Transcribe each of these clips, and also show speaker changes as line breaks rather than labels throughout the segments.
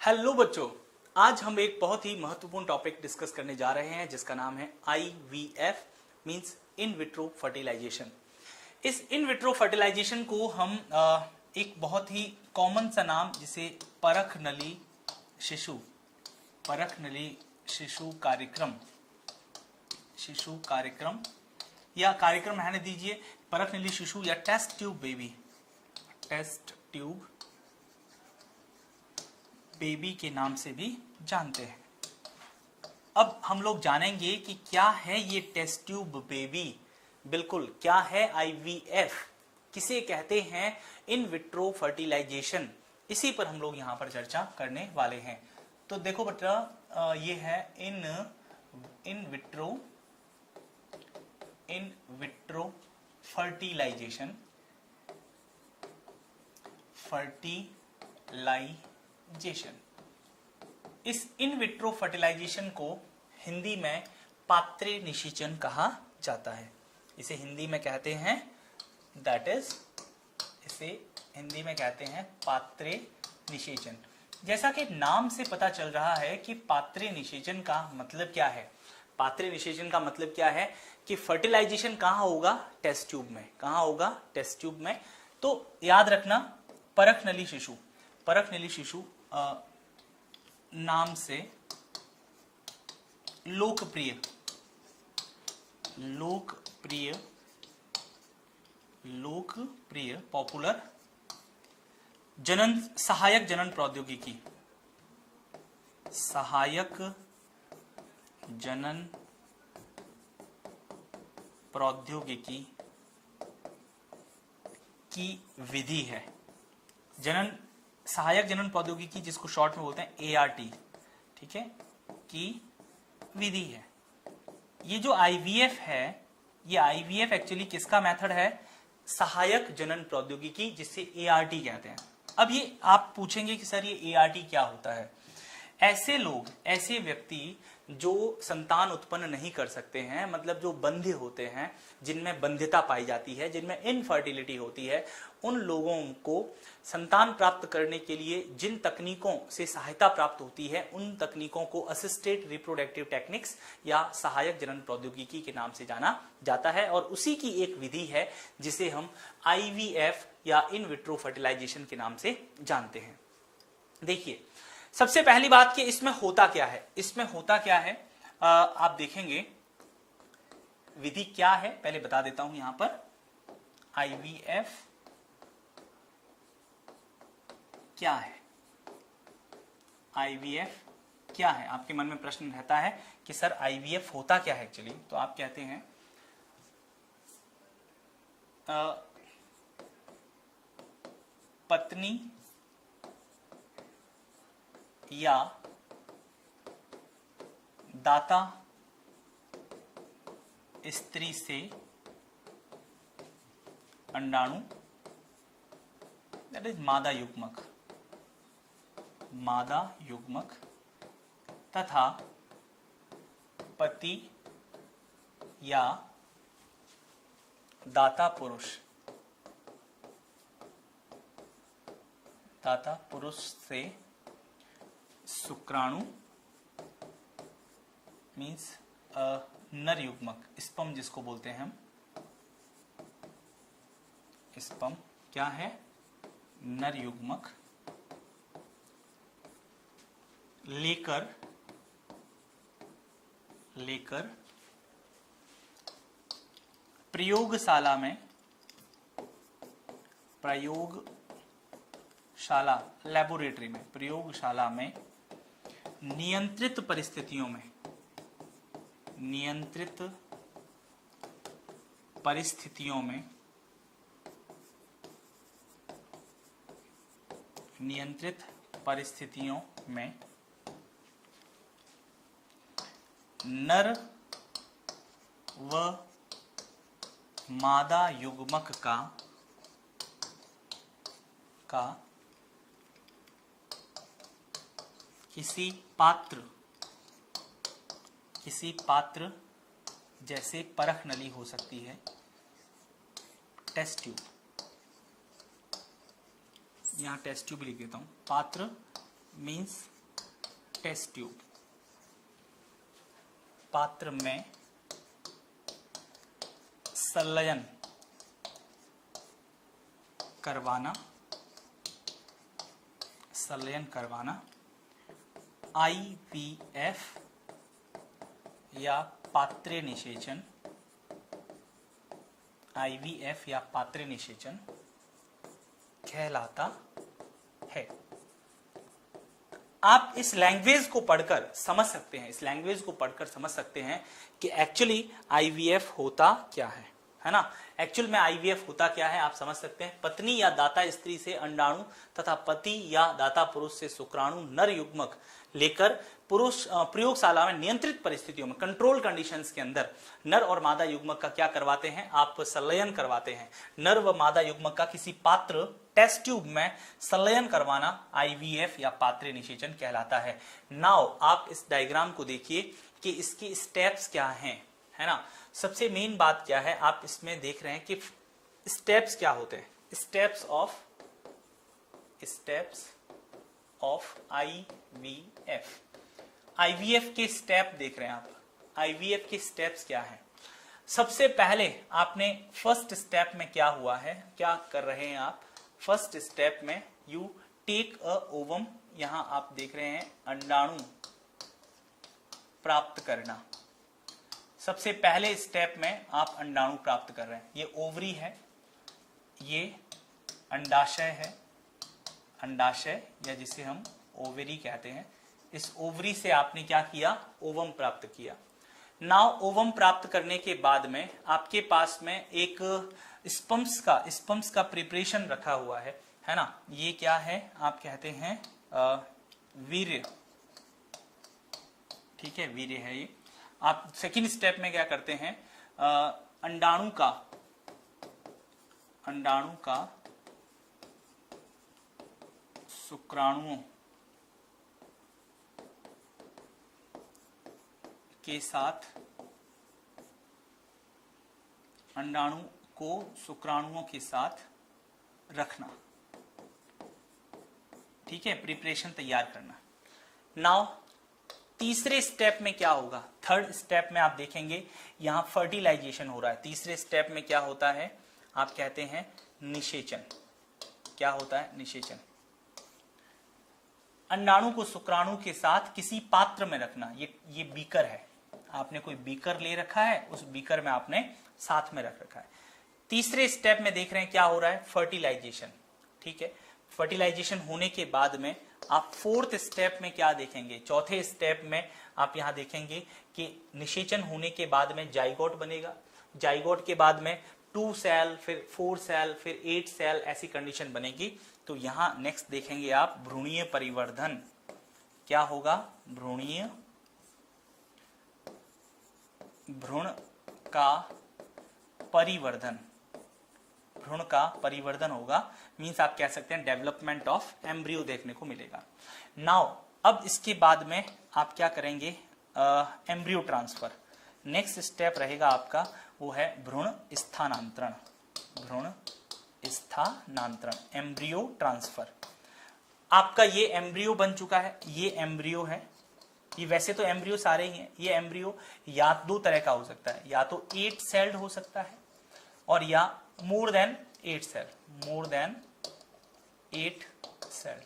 Hello बच्चों, आज हम एक बहुत ही महत्वपूर्ण टॉपिक डिस्कस करने जा रहे हैं जिसका नाम है IVF means in vitro fertilisation. इस इन विट्रो फर्टिलाइजेशन को हम एक बहुत ही कॉमन सा नाम जिसे परख नली शिशु कार्यक्रम या कार्यक्रम रहने दीजिए, परख नली शिशु या टेस्ट ट्यूब बेबी के नाम से भी जानते हैं। अब हम लोग जानेंगे कि क्या है ये टेस्ट ट्यूब बेबी, बिल्कुल क्या है IVF, किसे कहते हैं इन विट्रो फर्टिलाइजेशन, इसी पर हम लोग यहाँ पर चर्चा करने वाले हैं। तो देखो बेटा, ये है इन विट्रो फर्टिलाइजेशन इस इन विट्रो फर्टिलाइजेशन को हिंदी में पात्रे निषेचन कहा जाता है। इसे हिंदी में कहते हैं पात्रे निषेचन। जैसा कि नाम से पता चल रहा है कि पात्रे निषेचन का मतलब क्या है। पात्रे निषेचन का मतलब क्या है कि फर्टिलाइजेशन कहाँ होगा, टेस्ट ट्यूब में। कहाँ होगा, टेस्ट ट्यूब में। तो याद रखना, परख नली शिशु नाम से लोकप्रिय पॉपुलर सहायक जनन प्रौद्योगिकी की विधि है। सहायक जनन प्रौद्योगिकी, जिसको शॉर्ट में बोलते हैं ART, ठीक है, की विधि है। ये जो IVF है, ये IVF एक्चुअली किसका मेथड है, सहायक जनन प्रौद्योगिकी, जिससे ART कहते हैं। अब ये आप पूछेंगे कि सर ये ART क्या होता है। ऐसे व्यक्ति जो संतान उत्पन्न नहीं कर सकते हैं, मतलब जो बंध्य होते हैं, जिनमें बंध्यता पाई जाती है, जिनमें इनफर्टिलिटी होती है, उन लोगों को संतान प्राप्त करने के लिए जिन तकनीकों से सहायता प्राप्त होती है, उन तकनीकों को असिस्टेड रिप्रोडक्टिव टेक्निक्स या सहायक जनन प्रौद्योगिकी के नाम से जाना जाता है। और उसी की एक विधि है जिसे हम IVF या इन विट्रो फर्टिलाइजेशन के नाम से जानते हैं। देखिए, सबसे पहली बात कि इसमें होता क्या है। आप देखेंगे विधि क्या है, पहले बता देता हूं। यहां पर IVF क्या है, आपके मन में प्रश्न रहता है कि सर IVF होता क्या है एक्चुअली। तो आप कहते हैं पत्नी या दाता स्त्री से अंडाणु, दैट इज मादा युग्मक तथा पति या दाता पुरुष से शुक्राणु मीन्स नर युग्मक, स्पर्म जिसको बोलते हैं हम, स्पर्म क्या है, नर युग्मक लेकर प्रयोगशाला में नियंत्रित परिस्थितियों में नर व मादा युग्मक का किसी पात्र जैसे परख नली हो सकती है, टेस्ट ट्यूब, यहाँ टेस्ट ट्यूब लिख देता हूं। पात्र मीन्स टेस्ट ट्यूब, पात्र में संलयन करवाना, संलयन करवाना IVF या पात्रे निषेचन, IVF या पात्रे निषेचन कहलाता है। आप इस लैंग्वेज को पढ़कर समझ सकते हैं, इस लैंग्वेज को पढ़कर समझ सकते हैं कि एक्चुअली IVF होता क्या है ना। एक्चुअल में IVF होता क्या है आप समझ सकते हैं। पत्नी या दाता स्त्री से अंडाणु तथा पति या दाता पुरुष से शुक्राणु नर युग्मक लेकर पुरुष प्रयोगशाला में नियंत्रित परिस्थितियों में, कंट्रोल कंडीशंस के अंदर नर और मादा युग्मक का क्या करवाते हैं, आप संलयन करवाते हैं। नर व मादा युग्मक का किसी पात्र टेस्ट ट्यूब में संलयन करवाना IVF या पात्रे निषेचन कहलाता है। नाउ आप इस डायग्राम को देखिए कि इसकी स्टेप्स क्या हैं, है ना। सबसे मेन बात क्या है, आप इसमें देख रहे हैं कि स्टेप्स क्या होते हैं। स्टेप्स ऑफ IVF, IVF के स्टेप देख रहे हैं आप। IVF के स्टेप्स क्या है। सबसे पहले आपने फर्स्ट स्टेप में क्या हुआ है, क्या कर रहे हैं आप। फर्स्ट स्टेप में यू टेक अ ओवम, यहां आप देख रहे हैं अंडाणु प्राप्त करना। सबसे पहले स्टेप में आप अंडाणु प्राप्त कर रहे हैं। ये ओवरी है, ये अंडाशय है, अंडाशय या जिसे हम ओवरी कहते हैं। इस ओवरी से आपने क्या किया, ओवम प्राप्त किया। नाउ ओवम प्राप्त करने के बाद में आपके पास में एक स्पम्स का प्रिपरेशन रखा हुआ है ना। ये क्या है, आप कहते हैं वीर्य, ठीक है, वीर्य है ये। आप सेकंड स्टेप में क्या करते हैं, अंडाणु का शुक्राणुओं के साथ, अंडाणु को शुक्राणुओं के साथ रखना, ठीक है, प्रिपरेशन तैयार करना। नाउ तीसरे स्टेप में क्या होगा, थर्ड स्टेप में आप देखेंगे यहां फर्टिलाइजेशन हो रहा है। तीसरे स्टेप में क्या होता है, आप कहते हैं निषेचन। क्या होता है, निषेचन। अंडाणु को शुक्राणु के साथ किसी पात्र में रखना। ये बीकर है, आपने कोई बीकर ले रखा है, उस बीकर में आपने साथ में रख रखा है। तीसरे स्टेप में देख रहे हैं क्या हो रहा है, फर्टिलाइजेशन, ठीक है। फर्टिलाइजेशन होने के बाद में आप फोर्थ स्टेप में क्या देखेंगे, चौथे स्टेप में आप यहां देखेंगे कि निषेचन होने के बाद में जाइगोट बनेगा। जाइगोट के बाद में 2 सेल, फिर 4 सेल, फिर 8 सेल, ऐसी कंडीशन बनेगी। तो यहां नेक्स्ट देखेंगे आप भ्रूणीय परिवर्धन। क्या होगा, भ्रूण का परिवर्धन होगा। मींस आप कह सकते हैं डेवलपमेंट ऑफ एम्ब्रियो देखने को मिलेगा। नाउ अब इसके बाद में आप क्या करेंगे, एम्ब्रियो ट्रांसफर। नेक्स्ट स्टेप रहेगा आपका, वो है भ्रूण स्थानांतरण, एम्ब्रियो ट्रांसफर। आपका ये एम्ब्रियो बन चुका है, ये एम्ब्रियो है। ये वैसे तो एम्ब्रियो सारे ही हैं। ये एम्ब्रियो या 2 तरह का हो सकता है, या तो 8 सेल्ड हो सकता है और या मोर देन 8 सेल,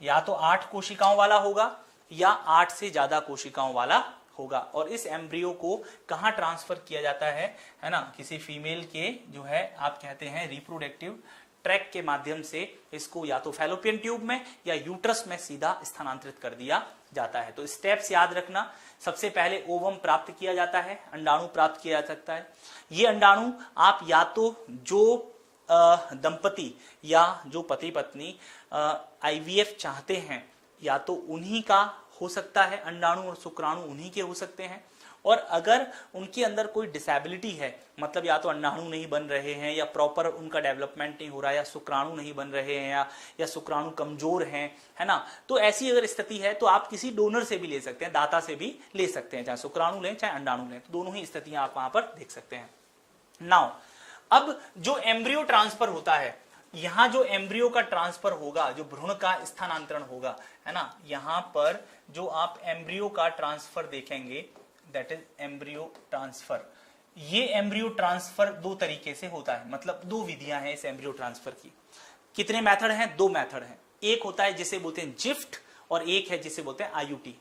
या तो 8 कोशिकाओं वाला होगा या 8 से ज्यादा कोशिकाओं वाला होगा। और इस एम्ब्रियो को कहां ट्रांसफर किया जाता है ना, किसी फीमेल के जो है आप कहते हैं रिप्रोडक्टिव ट्रैक के माध्यम से इसको या तो फैलोपियन ट्यूब में या यूट्रस में सीधा स्थानांतरित कर दिया जाता है। तो स्टेप्स याद रखना, सबसे पहले ओवम प्राप्त किया जाता है, अंडाणु प्राप्त किया जा सकता है। ये अंडाणु आप या तो जो दंपति या जो पति पत्नी IVF चाहते हैं, या तो उन्हीं का हो सकता है, अंडाणु और शुक्राणु उन्हीं के हो सकते हैं। और अगर उनके अंदर कोई डिसेबिलिटी है, मतलब या तो अंडाणु नहीं बन रहे हैं, या प्रॉपर उनका डेवलपमेंट नहीं हो रहा है, या शुक्राणु नहीं बन रहे हैं, या शुक्राणु कमजोर हैं, है ना, तो ऐसी अगर स्थिति है तो आप किसी डोनर से भी ले सकते हैं, दाता से भी ले सकते हैं, चाहे शुक्राणु लें चाहे अंडाणु लें, तो दोनों ही स्थितियां आप वहां पर देख सकते हैं। नाउ अब जो एम्ब्रियो ट्रांसफर होता है, यहां जो एम्ब्रियो का ट्रांसफर होगा, जो भ्रूण का स्थानांतरण होगा, है ना, यहां पर जो आप एम्ब्रियो का ट्रांसफर देखेंगे, दैट इज एम्ब्रियो ट्रांसफर। ये एम्ब्रियो ट्रांसफर दो तरीके से होता है, मतलब दो विधियां हैं इस एम्ब्रियो ट्रांसफर की। कितने मेथड हैं? दो मेथड हैं। एक होता है जिसे बोलते हैं जिफ्ट और एक है जिसे बोलते हैं आईयूटी।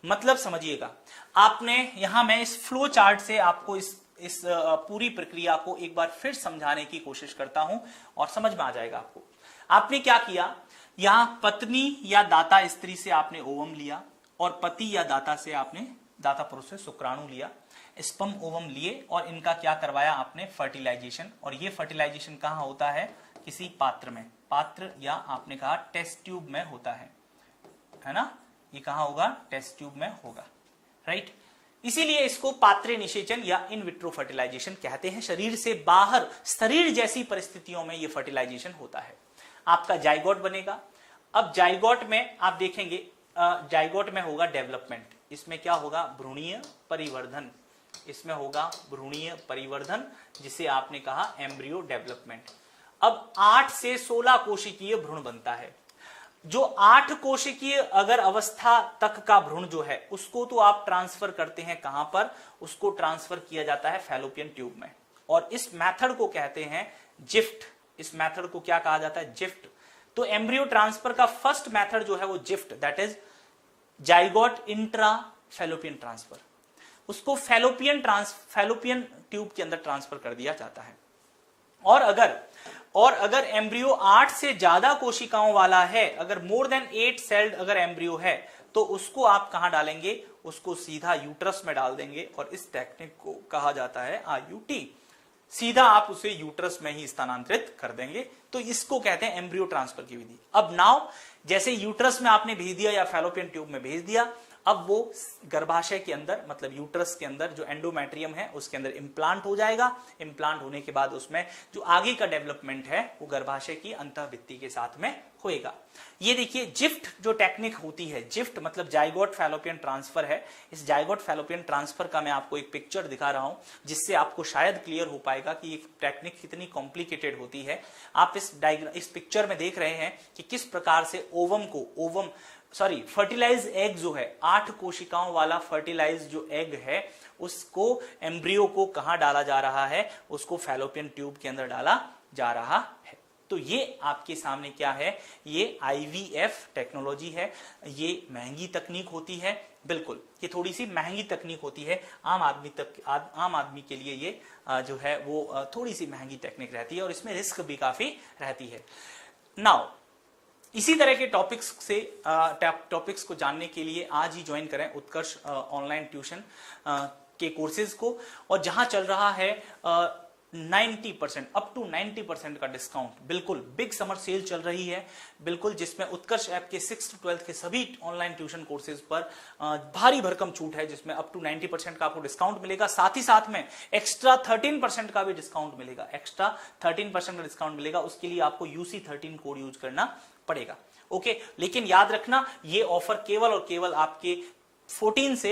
मतलब समझिएगा, आपने यहां मैं इस फ्लो चार्ट से आपको इस पूरी प्रक्रिया को एक बार फिर समझाने की कोशिश करता हूं और समझ में आ जाएगा आपको। आपने क्या किया, यहां पत्नी या दाता स्त्री से आपने ओवम लिया और पति या दाता से आपने, दाता पुरुष से शुक्राणु लिया, स्पर्म ओवम लिए और इनका क्या करवाया आपने, फर्टिलाइजेशन। और ये फर्टिलाइजेशन कहां होता है? किसी पात्र में, पात्र या आपने कहा टेस्ट ट्यूब में होता है ना, ये कहां होगा? टेस्ट ट्यूब में होगा, राइट। इसीलिए इसको पात्रे निषेचन या इन विट्रो फर्टिलाइजेशन कहते हैं। शरीर से बाहर, शरीर जैसी परिस्थितियों में यह फर्टिलाइजेशन होता है। आपका जाइगोट बनेगा। अब जाइगोट में आप देखेंगे, जाइगोट में होगा डेवलपमेंट, इसमें क्या होगा? भ्रूणीय परिवर्धन, इसमें होगा भ्रूणीय परिवर्धन, जिसे आपने कहा एम्ब्रियो डेवलपमेंट। अब 8 से 16 कोशिकीय भ्रूण बनता है। जो 8 कोशिकीय अगर अवस्था तक का भ्रूण जो है उसको तो आप ट्रांसफर करते हैं कहां पर? उसको ट्रांसफर किया जाता है फैलोपियन ट्यूब में, और इस मेथड को कहते हैं जिफ्ट। इस मेथड को क्या कहा जाता है? जिफ्ट। तो एम्ब्रियो ट्रांसफर का फर्स्ट मेथड जो है वो gift, that is zygote intra fallopian transfer. उसको फैलोपियन ट्यूब के अंदर ट्रांसफर कर दिया जाता है। और अगर एम्ब्रियो 8 से ज्यादा कोशिकाओं वाला है, अगर मोर देन 8 सेल्ड अगर एम्ब्रियो है, तो उसको आप कहां डालेंगे? उसको सीधा यूट्रस में डाल देंगे और इस टेक्निक को कहा जाता है आईयूटी। सीधा आप उसे यूट्रस में ही स्थानांतरित कर देंगे, तो इसको कहते हैं एम्ब्रियो ट्रांसफर की विधि। अब नाउ जैसे यूट्रस में आपने भेज दिया या फैलोपियन ट्यूब में भेज दिया, अब वो गर्भाशय के अंदर, मतलब यूट्रस के अंदर जो एंडोमेट्रियम है उसके अंदर इम्प्लांट हो जाएगा। इम्प्लांट होने के बाद उसमें जो आगे का डेवलपमेंट है वो गर्भाशय की अंतःभित्ति के साथ में होएगा। ये देखिए जिफ्ट जो टेक्निक होती है, जिफ्ट मतलब जाइगोट फैलोपियन ट्रांसफर है। इस जाइगोट फैलोपियन ट्रांसफर का मैं आपको एक पिक्चर दिखा रहा हूं, जिससे आपको शायद क्लियर हो पाएगा कि ये टेक्निक कितनी कॉम्प्लिकेटेड होती है। आप इस पिक्चर में देख रहे हैं कि किस प्रकार से फर्टिलाइज एग जो है, 8 कोशिकाओं वाला फर्टिलाइज जो एग है, उसको एम्ब्रियो को कहां डाला जा रहा है? उसको फैलोपियन ट्यूब के अंदर डाला जा रहा है। तो ये आपके सामने क्या है? ये आईवीएफ टेक्नोलॉजी है। ये महंगी तकनीक होती है, बिल्कुल ये थोड़ी सी महंगी तकनीक होती है। आम आदमी के लिए ये जो है वो थोड़ी सी महंगी टेक्निक रहती है और इसमें रिस्क भी काफी रहती है। नाउ इसी तरह के टॉपिक्स को जानने के लिए आज ही ज्वाइन करें उत्कर्ष ऑनलाइन ट्यूशन के कोर्सेज को, और जहां चल रहा है 90% अप टू 90% का डिस्काउंट। बिल्कुल बिग समर सेल चल रही है, बिल्कुल, जिसमें उत्कर्ष ऐप के 6 to 12 के सभी ऑनलाइन ट्यूशन कोर्सेज पर भारी भरकम छूट है, जिसमें अप टू 90% का आपको डिस्काउंट मिलेगा। साथ ही साथ में एक्स्ट्रा 13% का भी डिस्काउंट मिलेगा, एक्स्ट्रा 13% का डिस्काउंट मिलेगा। उसके लिए आपको UC13 कोड यूज करना पड़ेगा, ओके। लेकिन याद रखना, ये ऑफर केवल और केवल आपके 14 से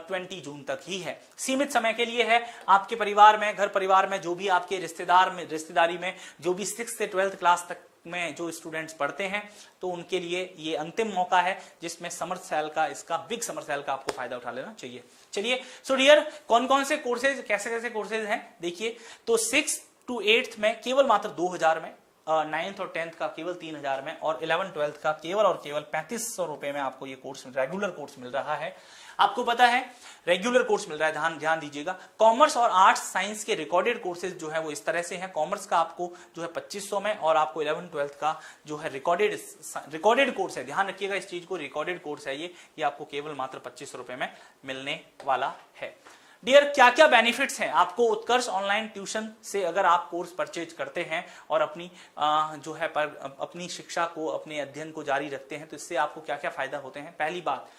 20 जून तक ही है, सीमित समय के लिए है। आपके परिवार में, घर परिवार में जो भी आपके रिश्तेदारी में जो भी 6th से 12th क्लास तक में जो स्टूडेंट्स पढ़ते हैं, तो उनके लिए ये अंतिम मौका है जिसमें समर सेल का, इसका बिग समर सेल का आपको फायदा उठा लेना चाहिए। चलिए, सो डियर, कौन कौन से कोर्सेज, कैसे कैसे कोर्सेज हैं देखिए। तो 6th to 8th में केवल मात्र 2000 में, 9th और 10th का केवल 3000 में, और 11th 12th का केवल और केवल 3500 रुपए में आपको ये कोर्स, रेगुलर कोर्स मिल रहा है। आपको पता है रेगुलर कोर्स मिल रहा है, ध्यान दीजिएगा। कॉमर्स और आर्ट्स साइंस के रिकॉर्डेड कोर्सेज जो है वो इस तरह से हैं। कॉमर्स का आपको जो है 2500 में, और आपको 11th 12th का जो है रिकॉर्डेड कोर्स है, ध्यान रखिएगा इस चीज को, रिकॉर्डेड कोर्स है ये आपको केवल मात्र 2500 रुपए में मिलने वाला है। डियर, क्या क्या बेनिफिट्स हैं आपको उत्कर्ष ऑनलाइन ट्यूशन से अगर आप कोर्स परचेज करते हैं और अपनी जो है अपनी शिक्षा को, अपने अध्ययन को जारी रखते हैं, तो इससे आपको क्या क्या फायदा होते हैं? पहली बात,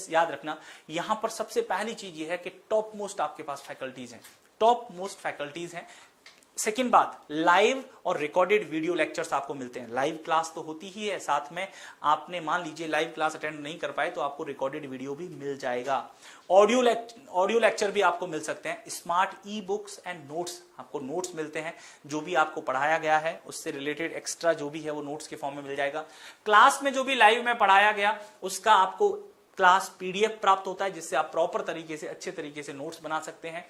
याद रखना, यहां पर सबसे पहली चीज ये है कि टॉप मोस्ट आपके पास फैकल्टीज हैं, टॉप मोस्ट फैकल्टीज हैं। सेकेंड बात, लाइव और रिकॉर्डेड वीडियो लेक्चर्स आपको मिलते हैं। लाइव क्लास तो होती ही है, साथ में आपने मान लीजिए लाइव क्लास अटेंड नहीं कर पाए तो आपको रिकॉर्डेड वीडियो भी मिल जाएगा। ऑडियो लेक्चर भी आपको मिल सकते हैं। Smart e books and notes, आपको नोट्स मिलते हैं, जो भी आपको पढ़ाया गया है उससे रिलेटेड एक्स्ट्रा जो भी है वो नोट्स के फॉर्म में मिल जाएगा। क्लास में जो भी लाइव में पढ़ाया गया उसका आपको क्लास पीडीएफ प्राप्त होता है, जिससे आप प्रॉपर तरीके से, अच्छे तरीके से नोट्स बना सकते हैं।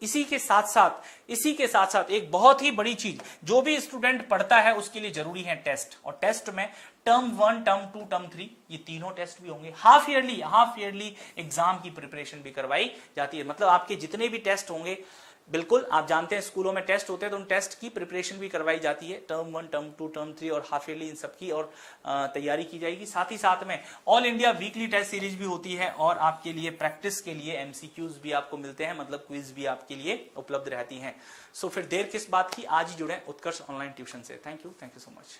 इसी के साथ साथ एक बहुत ही बड़ी चीज जो भी स्टूडेंट पढ़ता है उसके लिए जरूरी है टेस्ट। और टेस्ट में टर्म 1, टर्म 2, टर्म 3 ये तीनों टेस्ट भी होंगे। हाफ ईयरली एग्जाम की प्रिपरेशन भी करवाई जाती है। मतलब आपके जितने भी टेस्ट होंगे, बिल्कुल आप जानते हैं स्कूलों में टेस्ट होते हैं तो उन टेस्ट की प्रिपरेशन भी करवाई जाती है। टर्म 1, टर्म 2, टर्म 3 और हाफ ईयरली, इन सबकी और तैयारी की जाएगी। साथ ही साथ में all India weekly test series भी होती है और आपके लिए प्रैक्टिस के लिए एमसीक्यूज भी आपको मिलते हैं, मतलब क्विज भी आपके लिए उपलब्ध रहती हैं। सो फिर देर किस बात की, आज ही जुड़े उत्कर्ष ऑनलाइन ट्यूशन से। Thank you so much.